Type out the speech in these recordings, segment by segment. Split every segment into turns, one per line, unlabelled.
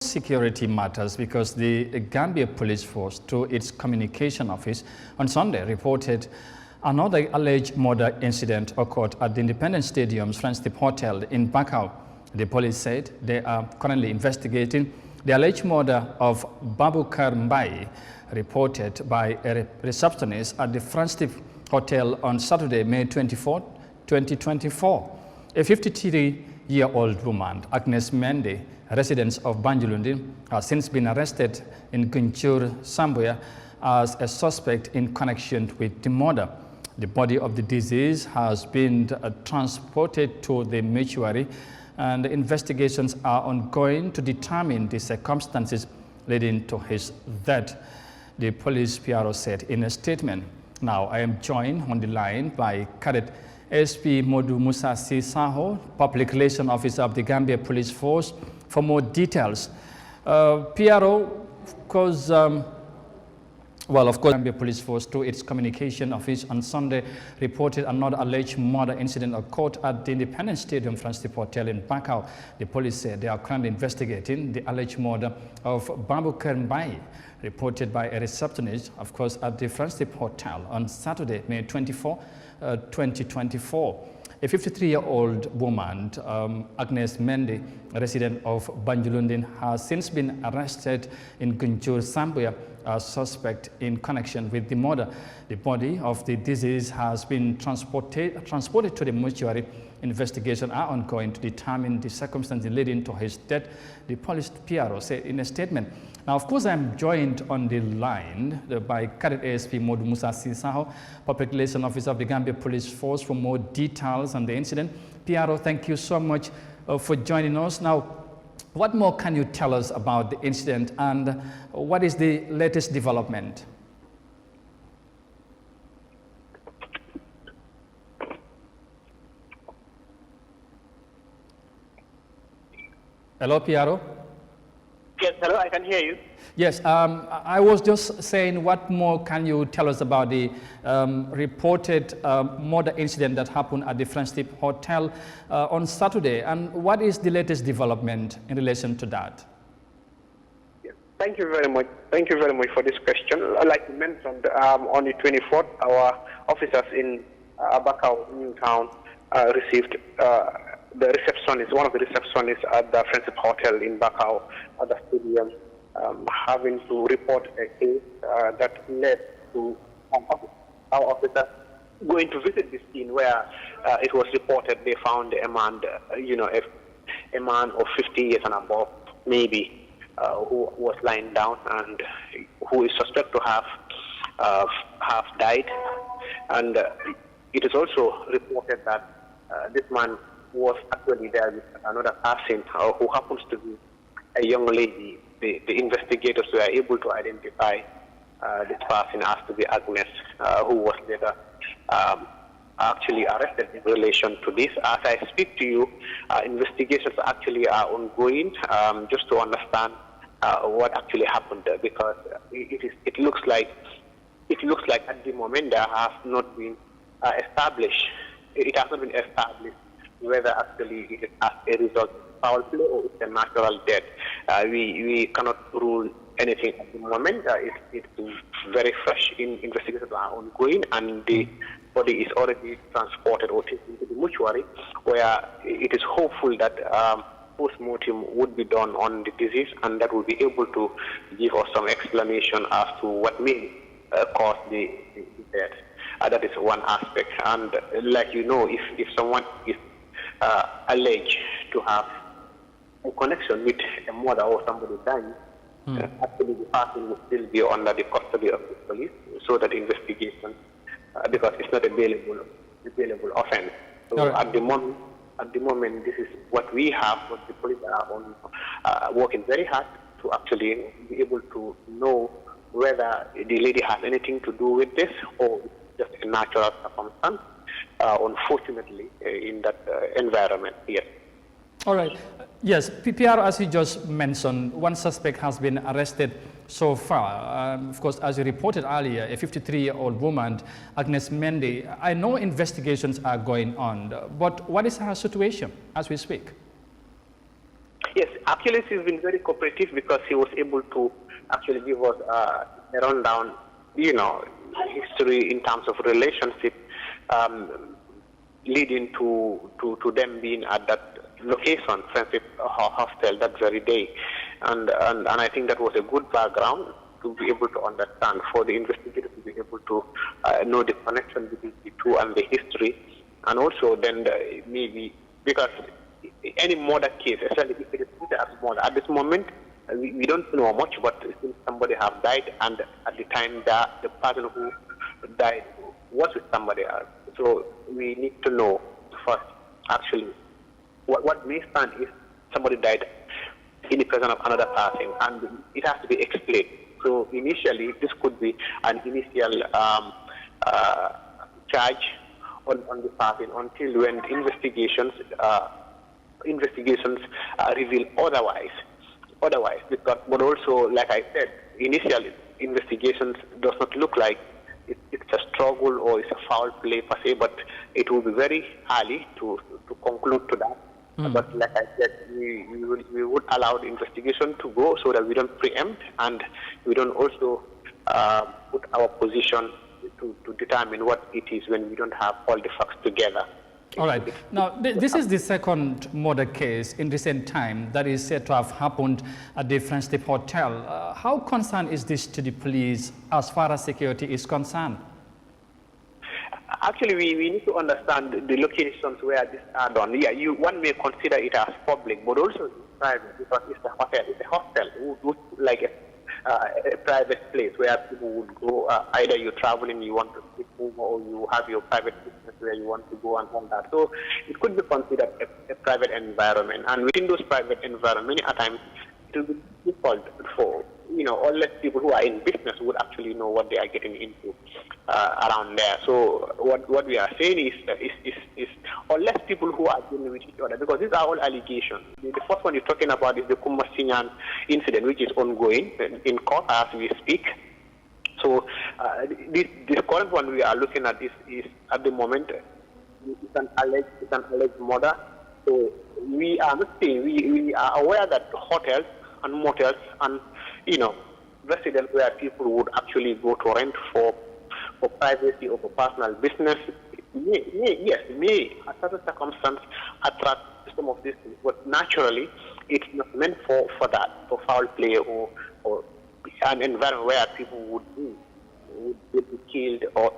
Security matters because the Gambia police force, through its communication office, on Sunday reported another alleged murder incident occurred at the Independence Stadium's Friendship Hotel in Bakau. The police said they are currently investigating the alleged murder of Babukar Mbai, reported by a receptionist at the Friendship Hotel on Saturday, May 24, 2024. A 53-year-old woman, Agnes Mende, resident of Banjulundi, has since been arrested in Gunjur, Zambia, as a suspect in connection with the murder. The body of the deceased has been transported to the mortuary, and investigations are ongoing to determine the circumstances leading to his death, the police PRO said in a statement. Now, I am joined on the line by Cadet SP Modu Musa Saho, Public Relations Officer of the Gambia Police Force, for more details. PRO, because, of course, Gambia Police Force, through its communication office on Sunday, reported another alleged murder incident occurred at the Independence Stadium Friendship Hotel in Bakau. The police said they are currently investigating the alleged murder of Babukar Mbai, reported by a receptionist, of course, at the Friendship Hotel on Saturday, May 24, 2024. A 53-year-old woman, Agnes Mende, resident of Banjulundi, has since been arrested in Gunjur, Zambia, as suspect in connection with the murder. The body of the deceased has been transported to the mortuary. Investigations are ongoing to determine the circumstances leading to his death, the police PRO said in a statement. Now, of course, I'm joined on the line by Cadet ASP Modu Musa Saho, Public Relations Officer of the Gambia Police Force, for more details on the incident. PRO, thank you so much for joining us. Now, what more can you tell us about the incident, and what is the latest development? Hello, PRO?
Yes, hello, I can hear you.
Yes, I was just saying, what more can you tell us about the reported murder incident that happened at the Friendship Hotel on Saturday, and what is the latest development in relation to that?
Yes, thank you very much. Thank you very much for this question. Like you mentioned, on the 24th, our officers in Bakau, Newtown, received the receptionist, one of the receptionists at the Friendship Hotel in Bakau at the stadium, having to report a case that led to our officers going to visit the scene where it was reported they found a man, a man of 50 years and above, maybe, who was lying down and who is suspected to have died. And it is also reported that this man was actually there with another person who happens to be a young lady. The investigators were able to identify this person as to be Agnes, who was later actually arrested in relation to this. As I speak to you, investigations actually are ongoing, just to understand what actually happened there, because it looks like at the moment there has not been established. It has not been established whether actually it is as a result of foul play or it's a natural death. We cannot rule anything at the moment. It's very fresh. Investigations are ongoing, and the body is already transported or taken to the mortuary, where it is hopeful that post-mortem would be done on the deceased, and that will be able to give us some explanation as to what may cause the death. That is one aspect. And like you know, if someone is alleged to have a connection with a murder or somebody dying, actually the person will still be under the custody of the police, so that investigation, because it's not a bailable offense. So right. At the moment, this is what we have. But the police are working very hard to actually be able to know whether the lady has anything to do with this or it's just a natural circumstance. Unfortunately, in that environment, yes.
All right. Yes, PPR, as you just mentioned, one suspect has been arrested so far. Of course, as you reported earlier, a 53-year-old woman, Agnes Mende. I know investigations are going on, but what is her situation as we speak?
Yes, actually he's been very cooperative because he was able to actually give us a rundown, history in terms of relationship leading to them being at that location, Friendship Hostel, that very day. And I think that was a good background to be able to understand, for the investigator to be able to know the connection between the two and the history. And also then maybe, because any murder case, especially if it is treated as murder, at this moment, we don't know much, but since somebody have died, and at the time that the person who died was with somebody else. So we need to know first, actually, what may stand if somebody died in the presence of another person, and it has to be explained. So initially, this could be an initial charge on the person until when investigations reveal otherwise. But also, like I said, initial investigations does not look like it's a struggle or it's a foul play per se, but it will be very early to conclude to that. But like I said, we would allow the investigation to go so that we don't preempt, and we don't also put our position to determine what it is when we don't have all the facts together.
All right. Now, this is the second murder case in recent time that is said to have happened at the Friendship Hotel. How concerned is this to the police as far as security is concerned?
Actually, we need to understand the locations where this are done. Yeah, one may consider it as public, but also private, because it's a hotel. It's a hostel, like a private place where people would go. Either you're traveling, you want to sleep over, or you have your private business where you want to go and all that. So it could be considered a private environment. And within those private environments, many a times it will be difficult for, unless people who are in business would actually know what they are getting into around there. So what we are saying is unless people who are dealing with each other, because these are all allegations. The first one you're talking about is the Kumasinyan incident, which is ongoing in court as we speak. So this current one we are looking at is at the moment it's an alleged murder. So we are not saying, we are aware that hotels and motels and residents where people would actually go to rent for privacy or for personal business may at certain circumstances attract some of these things, but naturally it's not meant for that, for foul play or an environment where people would be killed or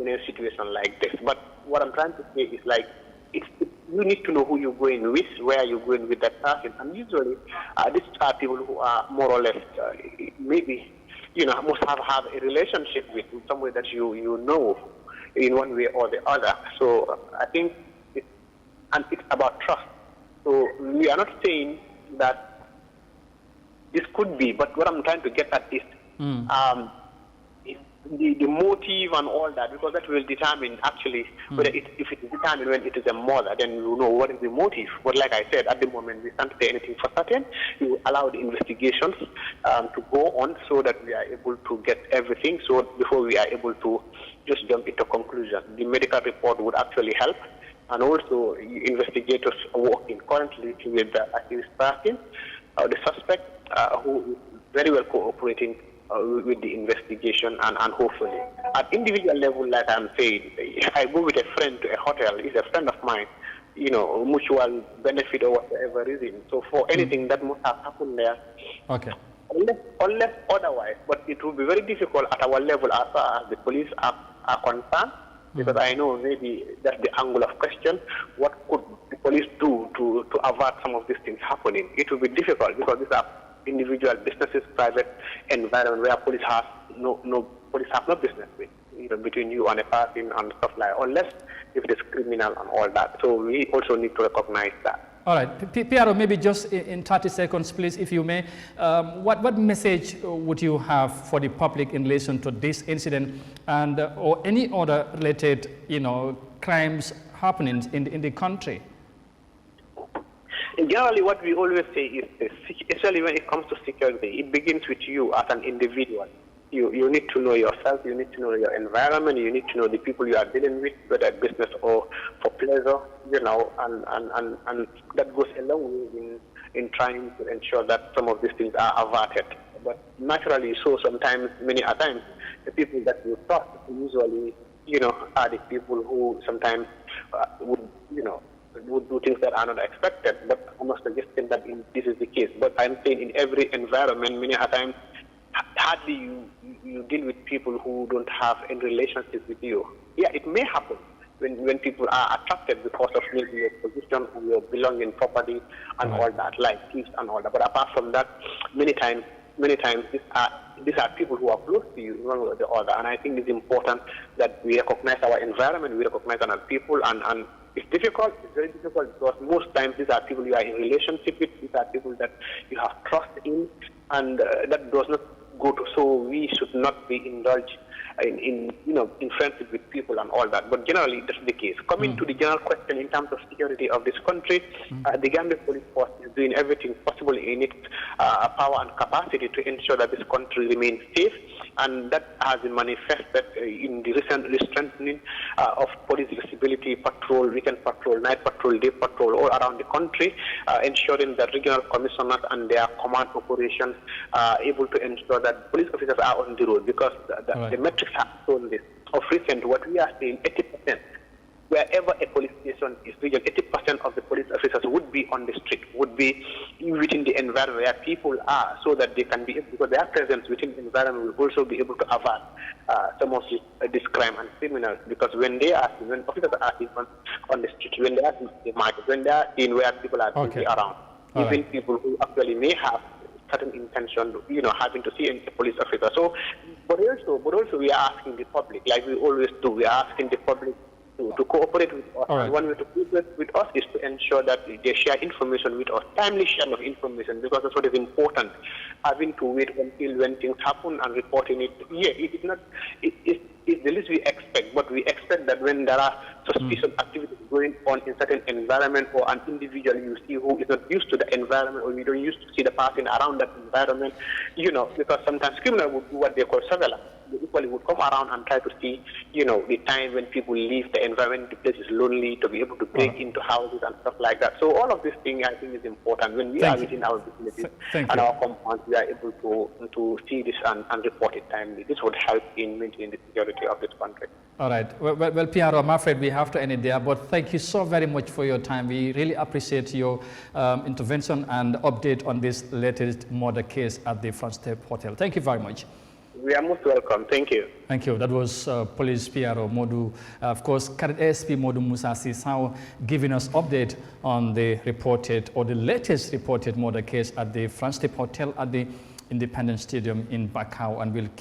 in a situation like this. But what I'm trying to say is, like, you need to know who you're going with, where you're going with that person, and usually these are people who are more or less maybe must have a relationship with somebody that you know in one way or the other. So I think it's about trust. So we are not saying that this could be, but what I'm trying to get at is the motive and all that, because that will determine actually whether if it is determined when it is a murder, then we will know what is the motive. But like I said, at the moment we can't say anything for certain. We will allow the investigations to go on so that we are able to get everything. So before we are able to just jump into conclusion, the medical report would actually help. And also investigators are working currently with the accused person, the suspect, who is very well cooperating with the investigation, and hopefully at individual level, like I'm saying, I go with a friend to a hotel, he's a friend of mine, mutual benefit or whatever reason. So for anything that must have happened there,
okay,
unless otherwise, but it will be very difficult at our level as far as the police are concerned, because I know maybe that's the angle of question. What could the police do to avert some of these things happening? It will be difficult because these are individual businesses, private environment where police have no business with, between you and a person and stuff like that, unless if it is criminal and all that. So we also need to recognize that.
All right, Piero, maybe just in 30 seconds, please, if you may. What message would you have for the public in relation to this incident and or any other related, crimes happening in the country?
Generally, what we always say is this, especially when it comes to security, it begins with you as an individual. You need to know yourself, you need to know your environment, you need to know the people you are dealing with, whether business or for pleasure, and that goes a long way in trying to ensure that some of these things are averted. But naturally, so sometimes, many a times, the people that you trust usually, are the people who sometimes would do things that are not expected. But I'm not suggesting that this is the case. But I'm saying in every environment, many a times, hardly you deal with people who don't have any relationship with you. Yeah, it may happen when people are attracted because of maybe your position or your belonging, property, and all that, like gifts and all that. But apart from that, many times these are people who are close to you, one or the other. And I think it's important that we recognize our environment, we recognize our people, and it's difficult. It's very difficult because most times these are people you are in relationship with. These are people that you have trust in, and that does not go to. So we should not be indulged in friendship with people and all that. But generally, that's the case. Coming to the general question in terms of security of this country, the Gambia Police Force is doing everything possible in its power and capacity to ensure that this country remains safe, and that has been manifested in the recent strengthening of police visibility patrol, weekend patrol, night patrol, day patrol all around the country, ensuring that regional commissioners and their command operations are able to ensure that police officers are on the road, because the metrics have shown this. Of recent, what we are seeing, 80%, wherever a police station is regional, 80% of the police officers would be on the street, would be within the environment where people are, so that they can be, because their presence within the environment will also be able to avert some of this crime and criminals. Because when officers are seen on the street, when they are in the market, when they are seen where people are busy around, even people who actually may have certain intention, having to see a police officer. So, but also we are asking the public, like we always do, we are asking the public to cooperate with us. And one way to cooperate with us is to ensure that they share information with us, timely share of information, because that's what is important. Having to wait until when things happen and reporting it, it's the least we expect, but we expect that when there are suspicious activities going on in certain environment, or an individual you see who is not used to the environment, or you don't used to see the person around that environment, because sometimes criminals would do what they call surveillance. They equally would come around and try to see, the time when people leave the environment, the place is lonely, to be able to break into houses and stuff like that. So all of these things, I think, is important. When we are within our vicinity and our compounds, we are able to see this and report it timely. This would help in maintaining the security of this country.
All right. Well, Piero, I'm afraid we have to end it there, but thank you so very much for your time. We really appreciate your intervention and update on this latest murder case at the Front Step Hotel. Thank you very much.
We are most welcome. Thank you.
Thank you. That was Police Piero Modu, of course, Cadet ASP Modu Musa Sisao, giving us update on the latest reported murder case at the Front Step Hotel at the Independence Stadium in Bakau, and we'll keep